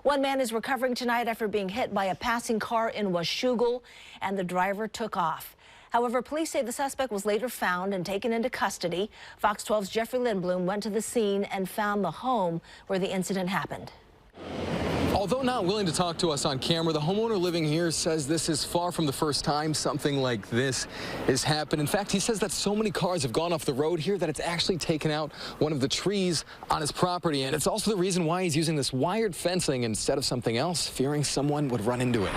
One man is recovering tonight after being hit by a passing car in Washougal, and the driver took off. However, police say the suspect was later found and taken into custody. Fox 12's Jeffrey Lindblom went to the scene and found the home where the incident happened. Although not willing to talk to us on camera, the homeowner living here says this is far from the first time something like this has happened. In fact, he says that so many cars have gone off the road here that it's actually taken out one of the trees on his property. And it's also the reason why he's using this wired fencing instead of something else, fearing someone would run into it.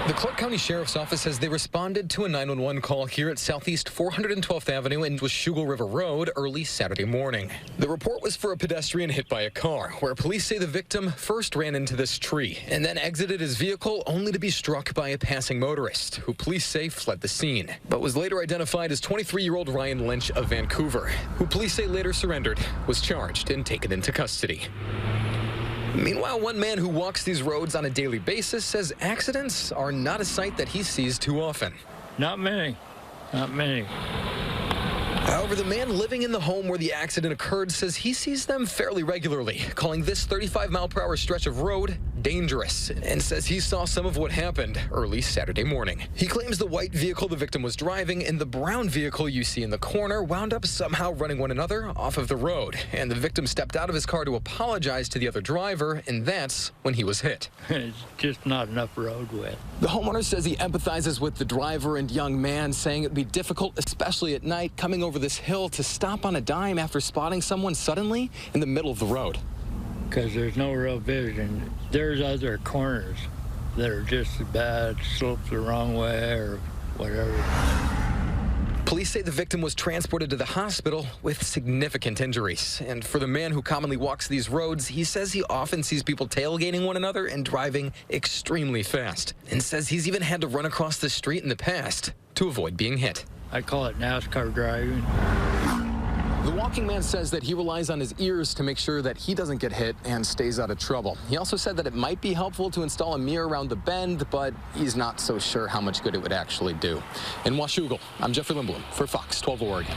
The Clark County Sheriff's Office says they responded to a 911 call here at Southeast 412th Avenue and Washougal River Road early Saturday morning. The report was for a pedestrian hit by a car, where police say the victim first ran into this tree and then exited his vehicle only to be struck by a passing motorist, who police say fled the scene, but was later identified as 23-year-old Ryan Lynch of Vancouver, who police say later surrendered, was charged and taken into custody. Meanwhile, one man who walks these roads on a daily basis says accidents are not a sight that he sees too often. Not many. Not many. However, the man living in the home where the accident occurred says he sees them fairly regularly, calling this 35-mile-per-hour stretch of road dangerous, and says he saw some of what happened early Saturday morning. He claims the white vehicle the victim was driving and the brown vehicle you see in the corner wound up somehow running one another off of the road, and the victim stepped out of his car to apologize to the other driver, and that's when he was hit. It's just not enough road width. The homeowner says he empathizes with the driver and young man, saying it'd be difficult, especially at night, coming over this hill to stop on a dime after spotting someone suddenly in the middle of the road. Because there's no real vision. There's other corners that are just as bad, slopes the wrong way or whatever. Police say the victim was transported to the hospital with significant injuries. And for the man who commonly walks these roads, he says he often sees people tailgating one another and driving extremely fast, and says he's even had to run across the street in the past to avoid being hit. I call it NASCAR driving. The walking man says that he relies on his ears to make sure that he doesn't get hit and stays out of trouble. He also said that it might be helpful to install a mirror around the bend, but he's not so sure how much good it would actually do. In Washougal, I'm Jeffrey Lindblom for Fox 12 Oregon.